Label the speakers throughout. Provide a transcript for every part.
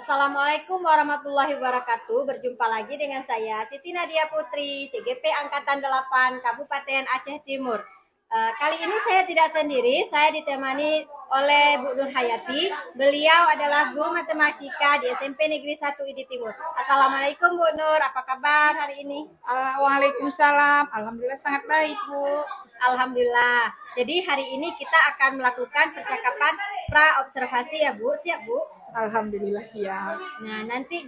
Speaker 1: Assalamualaikum warahmatullahi wabarakatuh. Berjumpa lagi dengan saya Siti Nadia Putri, CGP Angkatan 8 Kabupaten Aceh Timur. Kali ini saya tidak sendiri, saya ditemani oleh Bu Nur Hayati. Beliau adalah guru matematika di SMP Negeri 1 Idi Timur. Assalamualaikum Bu Nur, apa kabar hari ini?
Speaker 2: Waalaikumsalam. Alhamdulillah sangat baik, Bu.
Speaker 1: Alhamdulillah. Jadi hari ini kita akan melakukan percakapan pra-observasi ya Bu. Siap Bu?
Speaker 2: Alhamdulillah siap.
Speaker 1: Nah, nanti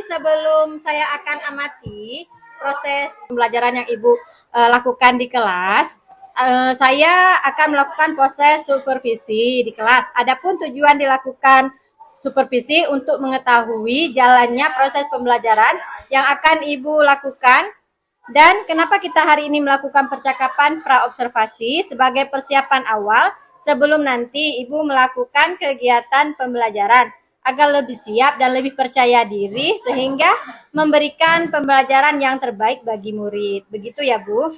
Speaker 1: sebelum saya akan amati proses pembelajaran yang Ibu lakukan di kelas, saya akan melakukan proses supervisi di kelas. Adapun tujuan dilakukan supervisi untuk mengetahui jalannya proses pembelajaran yang akan Ibu lakukan dan kenapa kita hari ini melakukan percakapan pra-observasi sebagai persiapan awal sebelum nanti Ibu melakukan kegiatan pembelajaran agar lebih siap dan lebih percaya diri sehingga memberikan pembelajaran yang terbaik bagi murid. Begitu ya, Bu?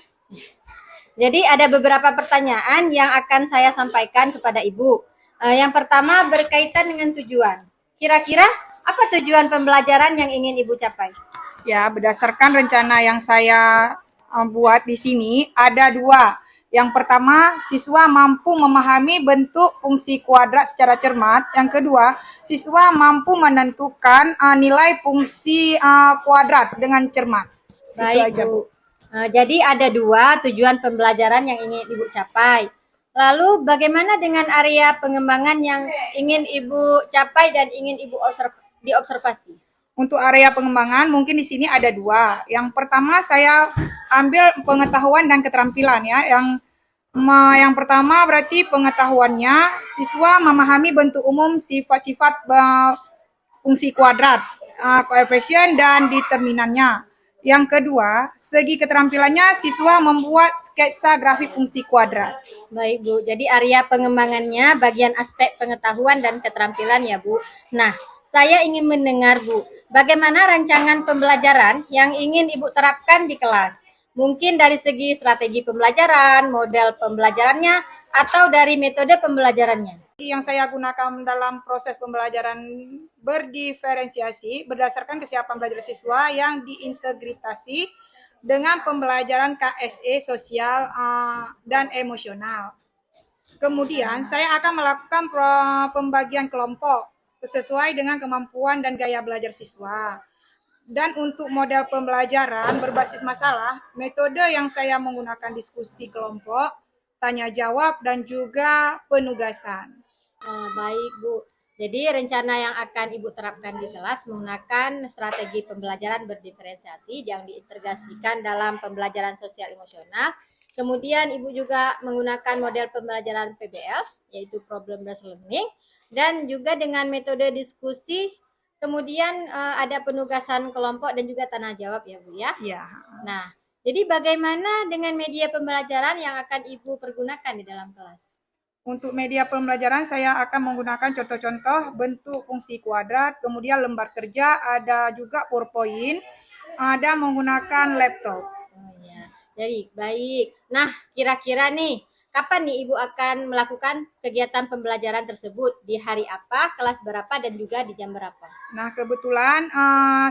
Speaker 1: Jadi ada beberapa pertanyaan yang akan saya sampaikan kepada Ibu. Yang pertama berkaitan dengan tujuan. Kira-kira apa tujuan pembelajaran yang ingin Ibu capai?
Speaker 2: Ya, berdasarkan rencana yang saya buat di sini ada dua. Yang pertama, siswa mampu memahami bentuk fungsi kuadrat secara cermat. Yang kedua, siswa mampu menentukan nilai fungsi kuadrat dengan cermat.
Speaker 1: Baik, Bu. Jadi ada dua tujuan pembelajaran yang ingin Ibu capai. Lalu bagaimana dengan area pengembangan yang ingin Ibu capai dan ingin Ibu diobservasi?
Speaker 2: Untuk area pengembangan mungkin di sini ada dua. Yang pertama saya ambil pengetahuan dan keterampilan ya. Yang pertama berarti pengetahuannya siswa memahami bentuk umum sifat-sifat fungsi kuadrat, koefisien dan determinannya. Yang kedua, segi keterampilannya siswa membuat sketsa grafik fungsi kuadrat.
Speaker 1: Baik, Bu. Jadi area pengembangannya bagian aspek pengetahuan dan keterampilan ya, Bu. Nah, saya ingin mendengar, Bu, bagaimana rancangan pembelajaran yang ingin Ibu terapkan di kelas? Mungkin dari segi strategi pembelajaran, model pembelajarannya, atau dari metode pembelajarannya.
Speaker 2: Yang saya gunakan dalam proses pembelajaran berdiferensiasi berdasarkan kesiapan belajar siswa yang diintegrasi dengan pembelajaran KSE sosial dan emosional. Kemudian saya akan melakukan pembagian kelompok sesuai dengan kemampuan dan gaya belajar siswa. Dan untuk model pembelajaran berbasis masalah, metode yang saya menggunakan diskusi kelompok, tanya jawab, dan juga penugasan.
Speaker 1: Baik, Bu. Jadi rencana yang akan Ibu terapkan di kelas menggunakan strategi pembelajaran berdiferensiasi yang diintegrasikan dalam pembelajaran sosial emosional. Kemudian Ibu juga menggunakan model pembelajaran PBL, yaitu Problem Based Learning, dan juga dengan metode diskusi. Kemudian ada penugasan kelompok dan juga tanya jawab ya, Bu ya.
Speaker 2: Ya.
Speaker 1: Nah, jadi bagaimana dengan media pembelajaran yang akan Ibu pergunakan di dalam kelas?
Speaker 2: Untuk media pembelajaran saya akan menggunakan contoh-contoh bentuk fungsi kuadrat, kemudian lembar kerja, ada juga PowerPoint, ada menggunakan laptop.
Speaker 1: Oh ya, jadi baik. Nah, kira-kira nih, kapan nih Ibu akan melakukan kegiatan pembelajaran tersebut? Di hari apa, kelas berapa, dan juga di jam berapa?
Speaker 2: Nah, kebetulan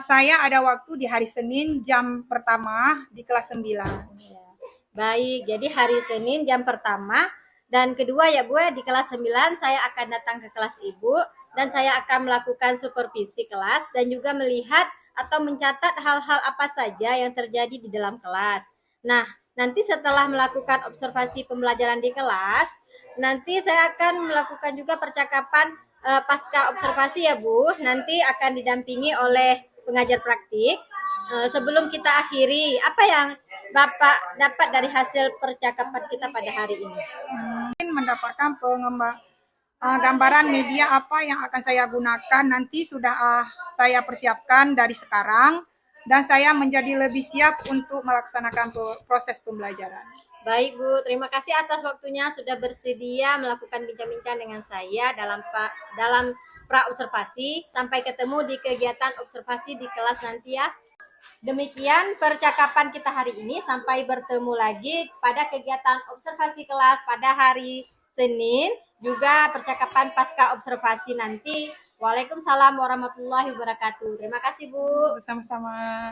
Speaker 2: saya ada waktu di hari Senin jam pertama di kelas 9.
Speaker 1: Ya. Baik, jadi hari Senin jam pertama dan kedua ya Bu, di kelas 9 saya akan datang ke kelas Ibu dan saya akan melakukan supervisi kelas dan juga melihat atau mencatat hal-hal apa saja yang terjadi di dalam kelas. Nah, nanti setelah melakukan observasi pembelajaran di kelas, nanti saya akan melakukan juga percakapan pasca observasi ya Bu. Nanti akan didampingi oleh pengajar praktik. Sebelum kita akhiri, apa yang Bapak dapat dari hasil percakapan kita pada hari ini?
Speaker 2: Mungkin mendapatkan gambaran media apa yang akan saya gunakan nanti sudah saya persiapkan dari sekarang dan saya menjadi lebih siap untuk melaksanakan proses pembelajaran.
Speaker 1: Baik Bu, terima kasih atas waktunya sudah bersedia melakukan bincang-bincang dengan saya dalam pra-observasi. Sampai ketemu di kegiatan observasi di kelas nanti ya. Demikian percakapan kita hari ini. Sampai bertemu lagi pada kegiatan observasi kelas pada hari Senin. Juga percakapan pasca observasi nanti. Waalaikumsalam warahmatullahi wabarakatuh. Terima kasih, Bu.
Speaker 2: Sama-sama.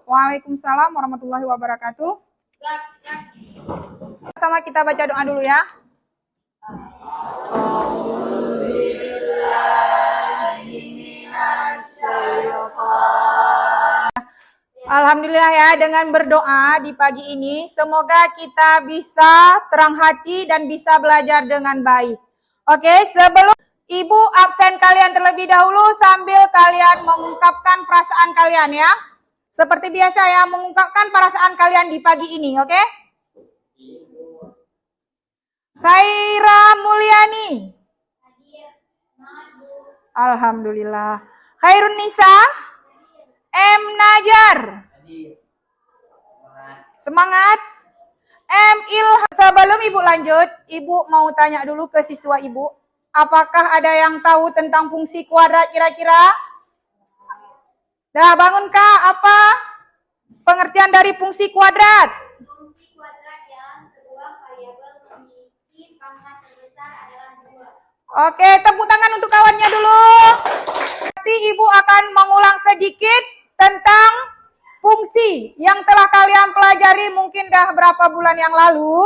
Speaker 2: Waalaikumsalam warahmatullahi wabarakatuh. Sama kita baca doa dulu ya. Alhamdulillah ya, dengan berdoa di pagi ini semoga kita bisa terang hati dan bisa belajar dengan baik. Oke, sebelum Ibu absen kalian terlebih dahulu sambil kalian mengungkapkan perasaan kalian ya. Seperti biasa ya, mengungkapkan perasaan kalian di pagi ini, oke? Khaira Mulyani. Alhamdulillah. Khairun Nisa. M. Najar. Semangat. M. Ilham. Sebelum Ibu lanjut, Ibu mau tanya dulu ke siswa Ibu. Apakah ada yang tahu tentang fungsi kuadrat kira-kira? Dah bangunkah apa pengertian dari fungsi kuadrat?
Speaker 3: Fungsi kuadrat dalam sebuah variabel memiliki pangkat terbesar adalah 2.
Speaker 2: Oke, tepuk tangan untuk kawannya dulu. Nanti Ibu akan mengulang sedikit tentang fungsi yang telah kalian pelajari mungkin dah berapa bulan yang lalu.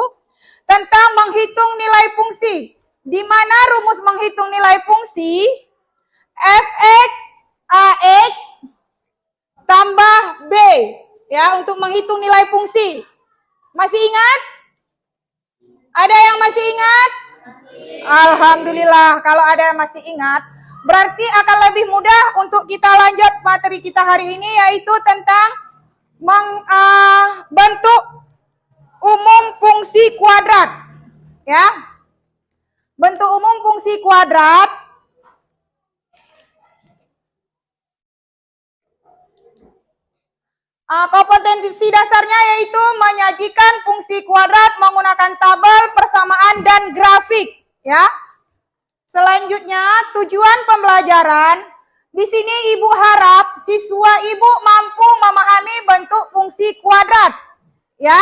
Speaker 2: Tentang menghitung nilai fungsi. Di mana rumus menghitung nilai fungsi? Fx, Ax, tambah B. Ya, untuk menghitung nilai fungsi. Masih ingat? Ada yang masih ingat? Alhamdulillah, kalau ada yang masih ingat, berarti akan lebih mudah untuk kita lanjut materi kita hari ini, yaitu tentang bentuk umum fungsi kuadrat. Ya, bentuk umum fungsi kuadrat. Kompetensi dasarnya yaitu menyajikan fungsi kuadrat menggunakan tabel, persamaan, dan grafik. Ya. Selanjutnya, tujuan pembelajaran. Di sini Ibu harap siswa Ibu mampu memahami bentuk fungsi kuadrat. Ya.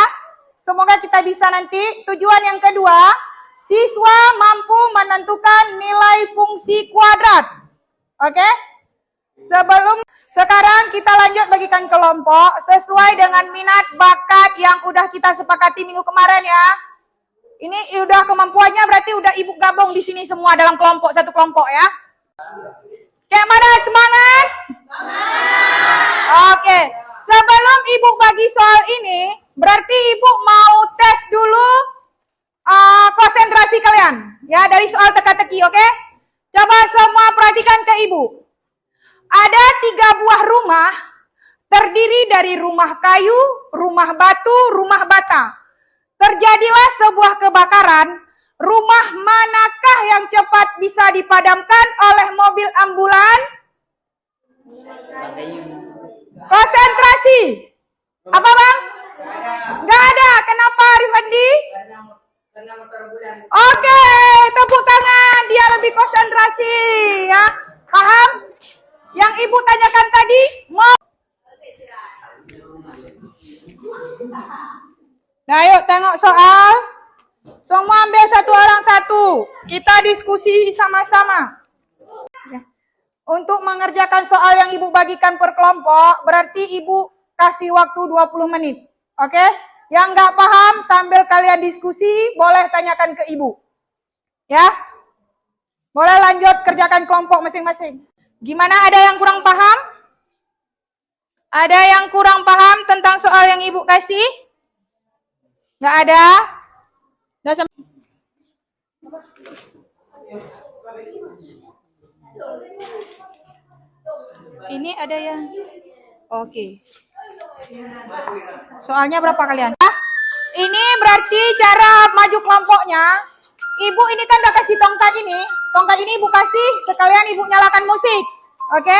Speaker 2: Semoga kita bisa nanti. Tujuan yang kedua, siswa mampu menentukan nilai fungsi kuadrat. Oke? Sekarang kita lanjut bagikan kelompok sesuai dengan minat bakat yang udah kita sepakati minggu kemarin ya. Ini udah kemampuannya berarti udah Ibu gabung di sini semua dalam kelompok, satu kelompok ya. Kayak mana, semangat? Oke, sebelum Ibu bagi soal ini, berarti Ibu mau tes dulu konsentrasi kalian ya dari soal teka-teki, oke? Coba semua perhatikan ke Ibu. Ada 3 buah rumah, terdiri dari rumah kayu, rumah batu, rumah bata. Terjadilah sebuah kebakaran, rumah manakah yang cepat bisa dipadamkan oleh mobil ambulan? Konsentrasi. Apa bang? Gak ada. Kenapa Rifandi?
Speaker 4: Karena motor ambulan.
Speaker 2: Oke, tepuk tangan. Dia lebih konsentrasi ya. Paham? Yang Ibu tanyakan tadi, Nah, yuk tengok soal. Semua ambil satu orang satu. Kita diskusi sama-sama. Ya. Untuk mengerjakan soal yang Ibu bagikan per kelompok, berarti Ibu kasih waktu 20 menit. Oke? Yang nggak paham sambil kalian diskusi, boleh tanyakan ke Ibu. Ya? Boleh lanjut kerjakan kelompok masing-masing. Gimana, ada yang kurang paham? Ada yang kurang paham tentang soal yang Ibu kasih? Nggak ada? Nggak sama. Ini ada yang... Oke. Soalnya berapa kalian? Ini berarti cara maju kelompoknya. Ibu ini kan udah kasih tongkat ini. Tongkat ini Ibu kasih, sekalian Ibu nyalakan musik. Oke?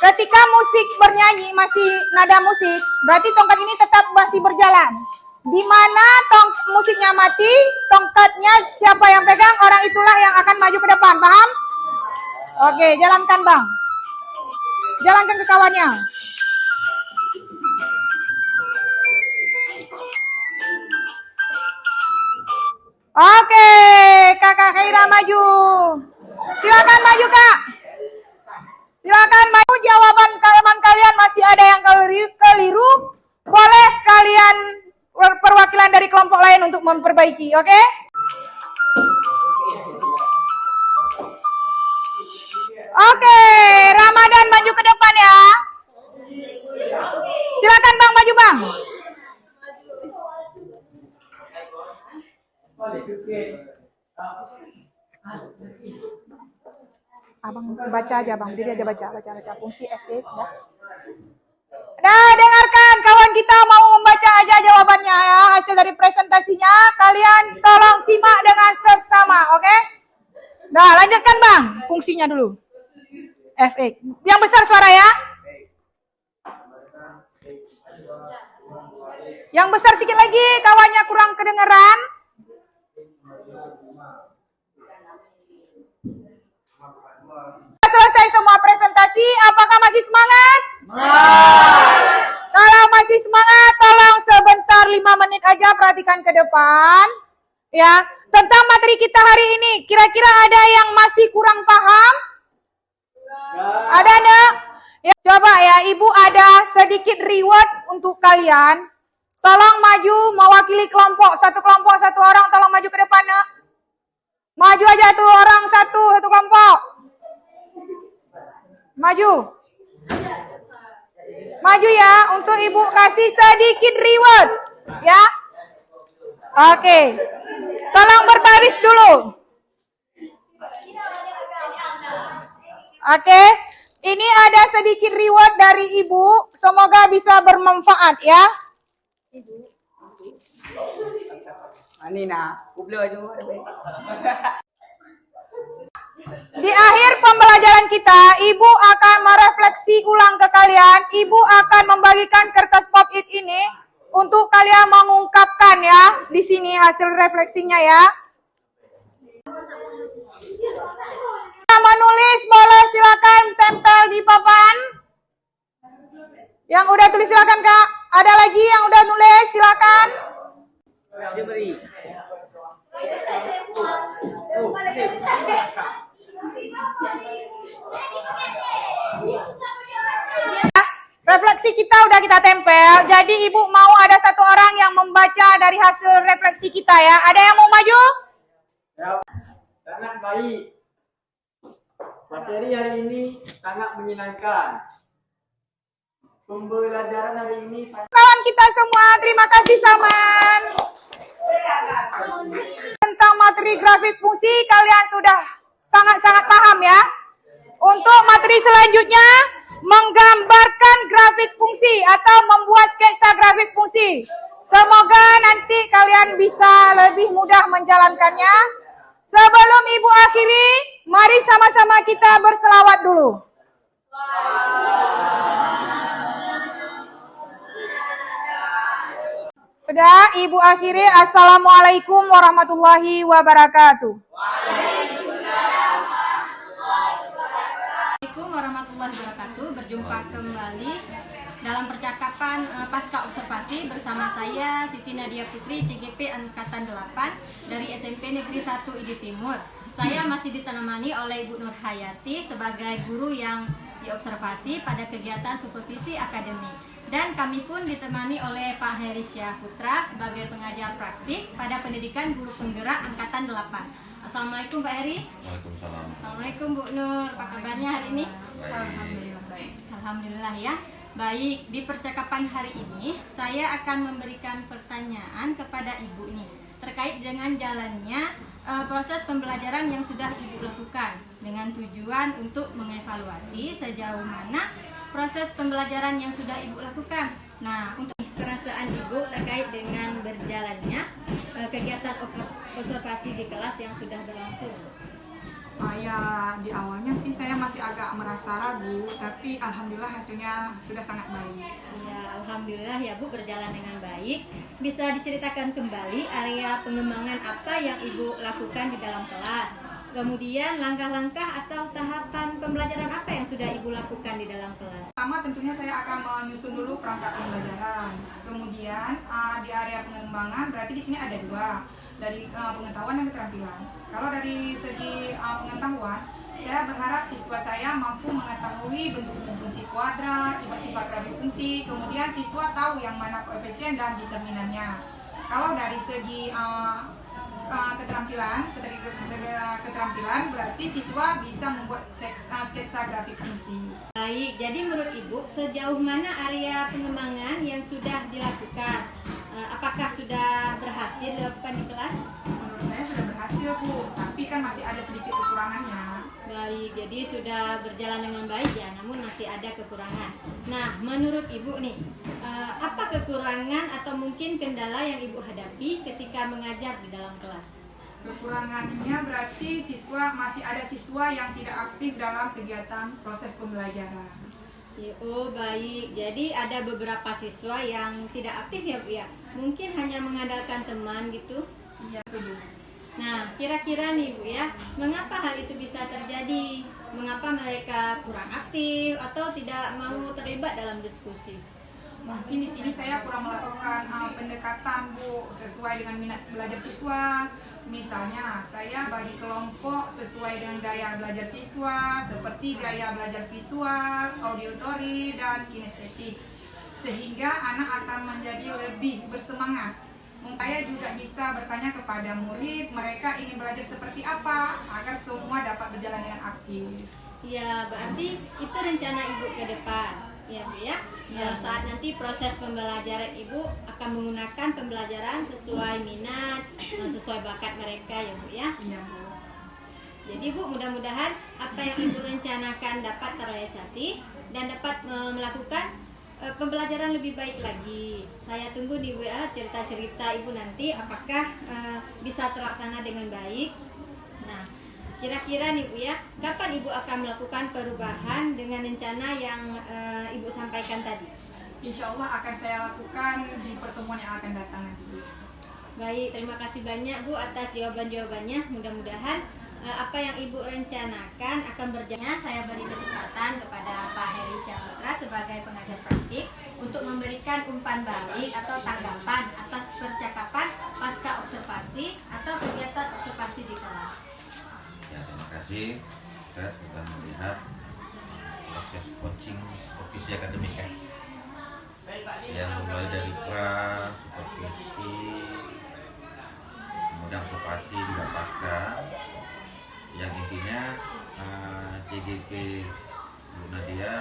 Speaker 2: Ketika musik bernyanyi, masih nada musik, berarti tongkat ini tetap masih berjalan. Di mana musiknya mati, tongkatnya siapa yang pegang, orang itulah yang akan maju ke depan. Paham? Oke, jalankan Bang. Jalankan ke kawannya. Oke, Kakak Khaira maju. Silakan maju, Kak. Silakan maju. Jawaban kalian masih ada yang keliru. Boleh kalian perwakilan dari kelompok lain untuk memperbaiki, oke? Oke, Ramadan maju ke depan ya. Silakan Bang, maju Bang. Abang baca aja Bang, diri aja baca fungsi FX ya. Nah, dengarkan kawan kita mau membaca aja jawabannya ya, hasil dari presentasinya. Kalian tolong simak dengan seksama, oke? Nah, lanjutkan Bang, fungsinya dulu. FX. Yang besar suara ya. Yang besar sedikit lagi, kawannya kurang kedengeran. Selesai semua presentasi, apakah masih semangat? Kalau masih semangat, tolong sebentar 5 menit aja perhatikan ke depan. Ya, tentang materi kita hari ini, kira-kira ada yang masih kurang paham? Ada enggak? Ya, coba ya, Ibu ada sedikit reward untuk kalian. Tolong maju mewakili kelompok satu orang, tolong maju ke depan, nak. Maju aja tuh orang satu kelompok. Maju. Maju ya, untuk Ibu kasih sedikit reward. Ya. Oke. Tolong berbaris dulu. Oke. Ini ada sedikit reward dari Ibu. Semoga bisa bermanfaat ya. Di akhir pembelajaran kita, Ibu akan merefleksi ulang ke kalian. Ibu akan membagikan kertas pop-it ini untuk kalian mengungkapkan ya. Di sini hasil refleksinya ya. Menulis boleh silakan tempel di papan. Yang udah tulis silakan Kak. Ada lagi yang udah nulis silakan. Refleksi kita udah kita tempel. Jadi Ibu mau ada satu orang yang membaca dari hasil refleksi kita ya. Ada yang mau maju?
Speaker 5: Sangat baik. Materi hari ini sangat menyenangkan. Pembelajaran hari ini
Speaker 2: Kawan kita semua, terima kasih Saman. Tentang materi grafik fungsi kalian sudah sangat-sangat paham ya. Untuk materi selanjutnya, menggambarkan grafik fungsi atau membuat sketsa grafik fungsi. Semoga nanti kalian bisa lebih mudah menjalankannya. Sebelum Ibu akhiri, mari sama-sama kita berselawat dulu. Sudah, Ibu akhiri. Assalamualaikum warahmatullahi wabarakatuh.
Speaker 1: Assalamualaikum warahmatullahi wabarakatuh. Berjumpa kembali dalam percakapan pasca observasi bersama saya Siti Nadia Putri, CGP Angkatan 8 dari SMP Negeri 1 ID Timur. Saya masih ditemani oleh Ibu Nur Hayati sebagai guru yang diobservasi pada kegiatan supervisi akademik. Dan kami pun ditemani oleh Pak Heri Syah Putra sebagai pengajar praktik pada pendidikan guru penggerak Angkatan 8. Assalamualaikum Pak Heri.
Speaker 6: Waalaikumsalam.
Speaker 1: Assalamualaikum Bu Nur. Apa kabarnya hari ini?
Speaker 6: Baik.
Speaker 1: Alhamdulillah baik. Alhamdulillah ya. Baik, di percakapan hari ini saya akan memberikan pertanyaan kepada Ibu ini terkait dengan jalannya proses pembelajaran yang sudah Ibu lakukan dengan tujuan untuk mengevaluasi sejauh mana proses pembelajaran yang sudah Ibu lakukan. Nah, untuk perasaan Ibu terkait dengan berjalannya kegiatan observasi di kelas yang sudah berlangsung.
Speaker 2: Ya, di awalnya sih saya masih agak merasa ragu, tapi alhamdulillah hasilnya sudah sangat baik.
Speaker 1: Ya, alhamdulillah ya Bu, berjalan dengan baik. Bisa diceritakan kembali area pengembangan apa yang Ibu lakukan di dalam kelas? Kemudian langkah-langkah atau tahapan pembelajaran apa yang sudah Ibu lakukan di dalam kelas?
Speaker 2: Pertama tentunya saya akan menyusun dulu perangkat pembelajaran. Kemudian di area pengembangan berarti di sini ada dua. dari pengetahuan dan keterampilan. Kalau dari segi pengetahuan, saya berharap siswa saya mampu mengetahui bentuk-bentuk fungsi kuadrat, sifat-sifat grafik fungsi, kemudian siswa tahu yang mana koefisien dan determinannya. Kalau dari segi keterampilan berarti siswa bisa membuat sketsa grafik fungsi.
Speaker 1: Baik, jadi menurut Ibu sejauh mana area pengembangan yang sudah dilakukan? Apakah sudah berhasil dilakukan di kelas?
Speaker 2: Menurut saya sudah berhasil, Bu, tapi kan masih ada sedikit kekurangannya.
Speaker 1: Baik, jadi sudah berjalan dengan baik ya, namun masih ada kekurangan. Nah, menurut Ibu nih, apa kekurangan atau mungkin kendala yang Ibu hadapi ketika mengajar di dalam kelas?
Speaker 2: Kekurangannya berarti masih ada siswa yang tidak aktif dalam kegiatan proses pembelajaran.
Speaker 1: Oh baik, jadi ada beberapa siswa yang tidak aktif ya Bu ya? Mungkin hanya mengandalkan teman gitu.
Speaker 2: Iya, Bu.
Speaker 1: Nah, kira-kira nih Bu ya, mengapa hal itu bisa terjadi? Mengapa mereka kurang aktif atau tidak mau terlibat dalam diskusi?
Speaker 2: Mungkin di sini saya kurang melakukan pendekatan, Bu, sesuai dengan minat belajar siswa. Misalnya, saya bagi kelompok sesuai dengan gaya belajar siswa, seperti gaya belajar visual, auditory, dan kinestetik. Sehingga anak akan menjadi lebih bersemangat. Saya juga bisa bertanya kepada murid, mereka ingin belajar seperti apa, agar semua dapat berjalan dengan aktif.
Speaker 1: Ya, berarti itu rencana Ibu ke depan. Ya Bu ya, saat nanti proses pembelajaran Ibu akan menggunakan pembelajaran sesuai minat, sesuai bakat mereka ya Bu ya.
Speaker 2: Iya, Bu.
Speaker 1: Jadi Bu, mudah-mudahan apa yang Ibu rencanakan dapat terrealisasi dan dapat melakukan pembelajaran lebih baik lagi. Saya tunggu di WA cerita-cerita Ibu nanti apakah bisa terlaksana dengan baik. Nah, kira-kira nih Bu ya, kapan Ibu akan melakukan perubahan dengan rencana yang Ibu sampaikan tadi?
Speaker 2: Insya Allah akan saya lakukan di pertemuan yang akan datang nanti, Bu.
Speaker 1: Baik, terima kasih banyak Bu atas jawaban-jawabannya. Mudah-mudahan apa yang Ibu rencanakan akan berjalan. Saya beri kesempatan kepada Pak Heri Syaputra sebagai pengajar praktik untuk memberikan umpan balik atau tanggapan atas percakapan pasca observasi atau kegiatan observasi di kelas.
Speaker 6: Ya, terima kasih. Saya sudah melihat proses coaching supervisi akademik ya, yang mulai dari pra, supervisi, kemudian observasi juga pasca, yang intinya JGP Bu Nadia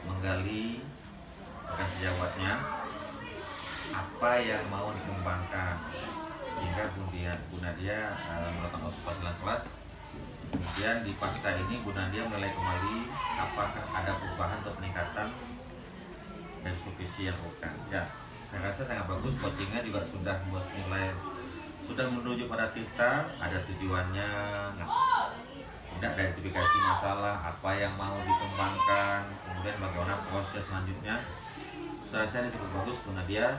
Speaker 6: menggali akan sejawatnya apa yang mau dikembangkan, sehingga Bu Nadia melakukan observasi dalam kelas. Kemudian di pasca ini Bu Nadia menilai kembali apakah ada perubahan atau peningkatan dari supervisi yang dilakukan. Ya, saya rasa sangat bagus, coachingnya juga sudah buat nilai, sudah menuju pada titik, ada tujuannya, tidak ada identifikasi masalah, apa yang mau dikembangkan, kemudian bagaimana proses selanjutnya. Saya rasa ini cukup bagus Bu Nadia.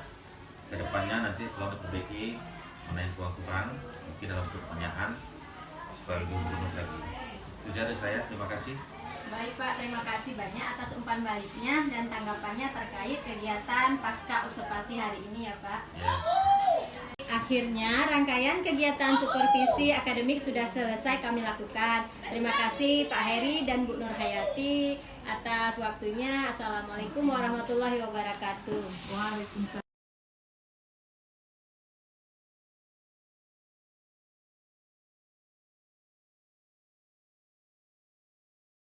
Speaker 6: Kedepannya nanti kalau diperbaiki mana yang kurang mungkin dalam pertanyaan supaya lebih mudah lagi. Itu saja dari saya, terima kasih.
Speaker 1: Baik Pak, terima kasih banyak atas umpan baliknya dan tanggapannya terkait kegiatan pasca observasi hari ini ya Pak.
Speaker 6: Ya.
Speaker 1: Akhirnya rangkaian kegiatan supervisi akademik sudah selesai kami lakukan. Terima kasih Pak Heri dan Bu Nurhayati atas waktunya. Assalamualaikum warahmatullahi wabarakatuh.
Speaker 2: Waalaikumsalam.